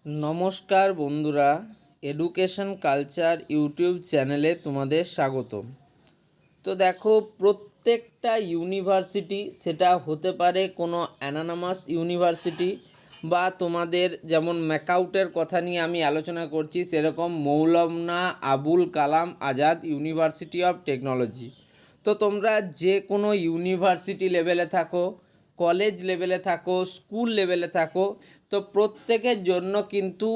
নমস্কার বন্ধুরা, education culture YouTube চ্যানেলে তোমাদের স্বাগতম। তো দেখো, প্রত্যেকটা ইউনিভার্সিটি, সেটা হতে পারে কোনো অ্যানানামাস ইউনিভার্সিটি বা তোমাদের যেমন ম্যাকাউটের কথা নিয়ে আমি আলোচনা করছি, সেরকম Maulana Abul Kalam Azad university of technology. তো তোমরা যে কোনো ইউনিভার্সিটি লেভেলে থাকো, কলেজ লেভেলে থাকো, স্কুল লেভেলে থাকো, তো প্রত্যেকের জন্য কিন্তু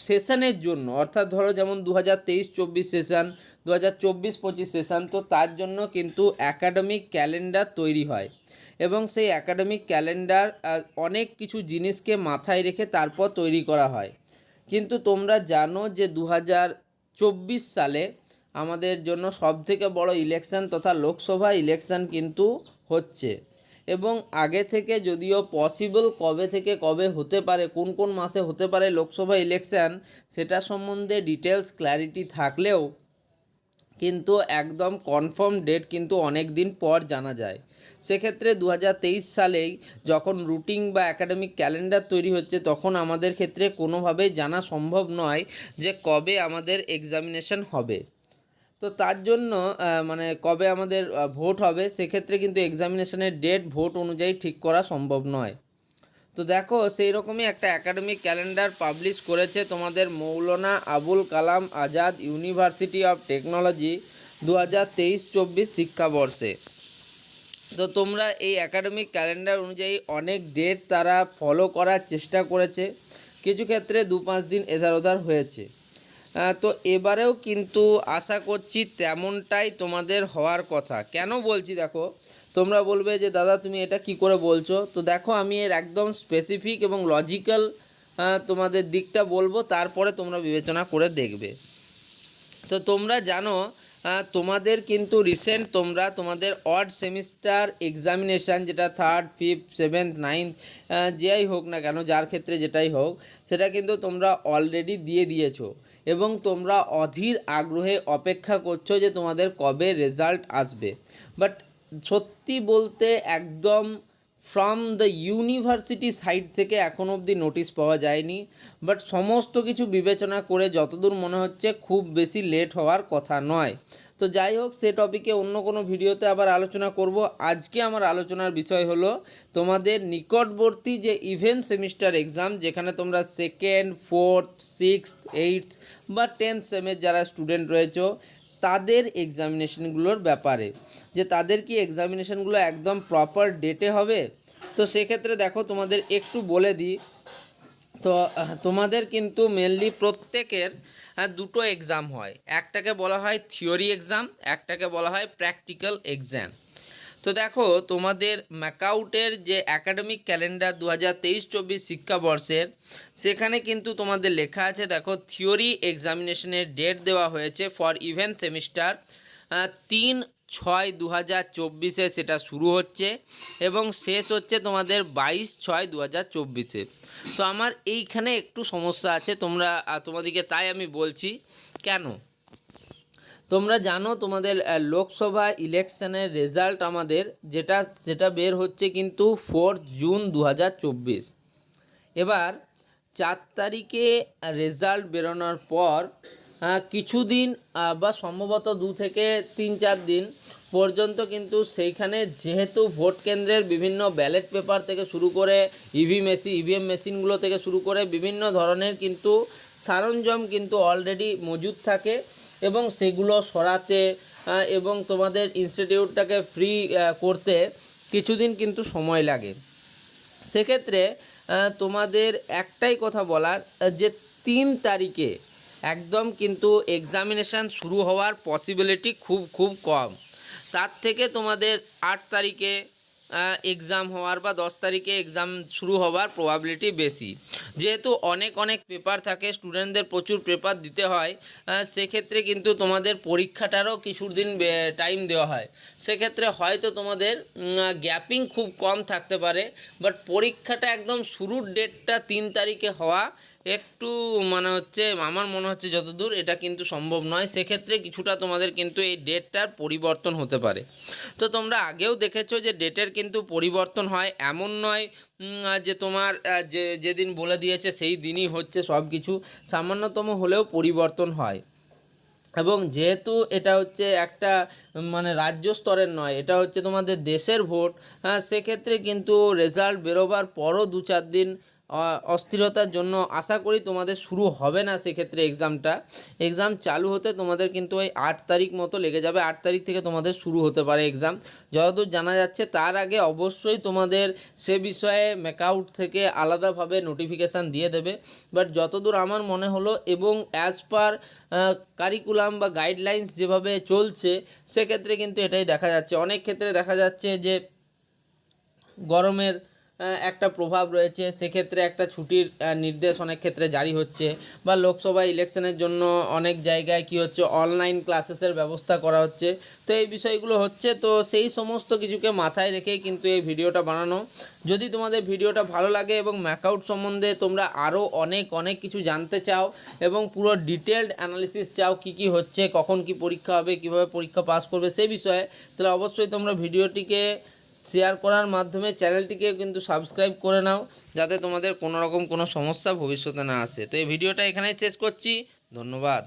সেশনের জন্য, অর্থাৎ ধরো যেমন 2023-24 সেশন, 2024-25 সেশন, তো তার জন্য কিন্তু অ্যাকাডেমিক ক্যালেন্ডার তৈরি হয় এবং সেই অ্যাকাডেমিক ক্যালেন্ডার অনেক কিছু জিনিসকে মাথায় রেখে তারপর তৈরি করা হয়। কিন্তু তোমরা জানো যে 2024 সালে আমাদের জন্য সবথেকে বড় ইলেকশন তথা লোকসভা ইলেকশন কিন্তু হচ্ছে, এবং আগে থেকে যদিও পসিবল কবে থেকে কবে হতে পারে, কোন কোন মাসে হতে পারে লোকসভা ইলেকশন, সেটা সম্বন্ধে ডিটেলস ক্ল্যারিটি থাকলেও কিন্তু একদম কনফার্ম ডেট কিন্তু অনেক দিন পর জানা যায়। সেক্ষেত্রে 2023 সালেই যখন রুটিন বা অ্যাকাডেমিক ক্যালেন্ডার তৈরি হচ্ছে, তখন আমাদের ক্ষেত্রে কোনোভাবেই জানা সম্ভব নয় যে কবে আমাদের এক্সামিনেশন হবে। তো তার জন্য মানে কবে আমাদের ভোট হবে, সেক্ষেত্রে কিন্তু এক্সামিনেশনের ডেট ভোট অনুযায়ী ঠিক করা সম্ভব নয়। তো দেখো, সেই রকমই একটা অ্যাকাডেমিক ক্যালেন্ডার পাবলিশ করেছে তোমাদের Maulana Abul Kalam Azad university of technology 2023-24 শিক্ষাবর্ষে। তো তোমরা এই অ্যাকাডেমিক ক্যালেন্ডার অনুযায়ী অনেক ডেট তারা ফলো করার চেষ্টা করেছে, কিছু ক্ষেত্রে 2-5 দিন এধার ওধার হয়েছে। তো এবারেও কিন্তু আশা করছি তেমনটাই তোমাদের হওয়ার কথা। কেন বলছি দেখো, তোমরা বলবে যে দাদা তুমি এটা কি করে বলছো। তো দেখো, আমি এর একদম স্পেসিফিক এবং লজিক্যাল তোমাদের দিকটা বলবো, তারপরে তোমরা বিবেচনা করে দেখবে। তো তোমরা জানো, তোমাদের কিন্তু রিসেন্ট তোমরা তোমাদের অড সেমিস্টার এক্সামিনেশান, যেটা 3rd, 5th, 7th, 9th যেই হোক না কেন, যার ক্ষেত্রে যেটাই হোক, সেটা কিন্তু তোমরা অলরেডি দিয়ে দিয়েছো এবং তোমরা অধীর আগ্রহে অপেক্ষা করছো যে তোমাদের কবে রেজাল্ট আসবে। বাট সত্যি বলতে একদম ফ্রম দ্য ইউনিভার্সিটি সাইড থেকে এখনও অবধি নোটিশ পাওয়া যায়নি। বাট সমস্ত কিছু বিবেচনা করে যতদূর মনে হচ্ছে খুব বেশি লেট হওয়ার কথা নয়। তো যাই হোক, সে টপিকে অন্য কোনো ভিডিওতে আবার আলোচনা করব। আজকে আমার আলোচনার বিষয় হলো তোমাদের নিকটবর্তী যে ইভেন্ট সেমিস্টার এক্সাম, যেখানে তোমরা 2nd, 4th, 6th, 8th বা 10th সেমের যারা স্টুডেন্ট রয়েছে, তাদের এক্সামিনেশনগুলোর ব্যাপারে, যে তাদের কি এক্সামিনেশনগুলো একদম প্রপার ডেটে হবে। তো সেক্ষেত্রে দেখো, তোমাদের একটু বলে দিই। তো তোমাদের কিন্তু মেনলি প্রত্যেকের দুটো এক্সাম হয়, একটাকে বলা হয় থিওরি এক্সাম, একটাকে বলা হয় প্র্যাকটিক্যাল এক্সাম। তো দেখো, তোমাদের ম্যাকাউটের যে অ্যাকাডেমিক ক্যালেন্ডার 2023-24 শিক্ষাবর্ষের, সেখানে কিন্তু তোমাদের লেখা আছে, দেখো থিওরি এক্সামিনেশনের ডেট দেওয়া হয়েছে ফর ইভেন্ট সেমিস্টার 3/6/2024 সেটা শুরু হচ্ছে এবং শেষ হচ্ছে তোমাদের 22/6/2024। তো আমার এইখানে একটু সমস্যা আছে, তোমাদেরকে তাই আমি বলছি কেন। তোমরা জানো তোমাদের লোকসভা ইলেকশনের রেজাল্ট আমাদের সেটা বের হচ্ছে কিন্তু 4 জুন 2024। এবার 4 তারিখে রেজাল্ট বেরোনোর পর কিছুদিন বা সম্ভবত 2 থেকে 3-4 দিন পর্যন্ত কিন্তু সেইখানে, যেহেতু ভোট কেন্দ্রের বিভিন্ন ব্যালট পেপার থেকে শুরু করে ইভিএম মেশিনগুলো থেকে শুরু করে বিভিন্ন ধরনের কিন্তু সরঞ্জাম কিন্তু অলরেডি মজুদ থাকে এবং সেগুলো সরাতে এবং তোমাদের ইনস্টিটিউটটাকে ফ্রি করতে কিছুদিন কিন্তু সময় লাগে। সেক্ষেত্রে তোমাদের একটাই কথা বলার, যে 3 তারিখে একদম কিন্তু এক্সামিনেশান শুরু হওয়ার পসিবিলিটি খুব খুব কম। তার থেকে তোমাদের 8 তারিখে এক্সাম হওয়ার বা 10 তারিখে এক্সাম শুরু হওয়ার প্রবাবিলিটি বেশি। যেহেতু অনেক অনেক পেপার থাকে, স্টুডেন্টদের প্রচুর পেপার দিতে হয়, সেক্ষেত্রে কিন্তু তোমাদের পরীক্ষাটারও কিছুদিন টাইম দেওয়া হয়। সেক্ষেত্রে হয়তো তোমাদের গ্যাপিং খুব কম থাকতে পারে, বাট পরীক্ষাটা একদম শুরুর ডেটটা 3 তারিখে হওয়া একটু আমার মনে হচ্ছে যতদূর এটা কিন্তু সম্ভব নয়। সেক্ষেত্রে কিছুটা তোমাদের কিন্তু এই ডেটটার পরিবর্তন হতে পারে। তো তোমরা আগেও দেখেছো যে ডেটের কিন্তু পরিবর্তন হয়, এমন নয় যে তোমার যেদিন বলে দিয়েছে সেই দিনই হচ্ছে সব কিছু, সামান্যতম হলেও পরিবর্তন হয়। এবং যেহেতু এটা হচ্ছে একটা মানে রাজ্য স্তরের নয়, এটা হচ্ছে তোমাদের দেশের ভোট, সেক্ষেত্রে কিন্তু রেজাল্ট বেরোবার পরও 2-4 দিন অস্থিরতার জন্য আশা করি তোমাদের শুরু হবে না। সেক্ষেত্রে এক্সাম চালু হতে তোমাদের কিন্তু ওই 8 তারিখ মতো লেগে যাবে। 8 তারিখ থেকে তোমাদের শুরু হতে পারে এক্সাম, যতদূর জানা যাচ্ছে। তার আগে অবশ্যই তোমাদের সে বিষয়ে ম্যাকআউট থেকে আলাদাভাবে নোটিফিকেশান দিয়ে দেবে। বাট যতদূর আমার মনে হলো এবং অ্যাজ পার কারিকুলাম বা গাইডলাইন্স যেভাবে চলছে, সেক্ষেত্রে কিন্তু এটাই দেখা যাচ্ছে। অনেক ক্ষেত্রে দেখা যাচ্ছে যে গরমের একটা প্রভাব রয়েছে, সেক্ষেত্রে একটা ছুটির নির্দেশ অনেক ক্ষেত্রে জারি হচ্ছে, বা লোকসভা ইলেকশনের জন্য অনেক জায়গায় কি হচ্ছে অনলাইন ক্লাসেসের ব্যবস্থা করা হচ্ছে। তো এই বিষয়গুলো হচ্ছে, তো সেই সমস্ত কিছুকে মাথায় রেখেই কিন্তু এই ভিডিওটা বানানো। যদি তোমাদের ভিডিওটা ভালো লাগে এবং ম্যাকআউট সম্বন্ধে তোমরা আরও অনেক কিছু জানতে চাও এবং পুরো ডিটেলড অ্যানালিসিস চাও, কি হচ্ছে, কখন কি পরীক্ষা হবে, কিভাবে পরীক্ষা পাস করবে সেই বিষয়ে, তাহলে অবশ্যই তোমরা ভিডিওটিকে শেয়ার করার মাধ্যমে চ্যানেলটিকে কিন্তু সাবস্ক্রাইব করে নাও, যাতে তোমাদের কোনো রকম কোনো সমস্যা ভবিষ্যতে না আসে। তো এই ভিডিওটা এখানেই শেষ করছি। ধন্যবাদ।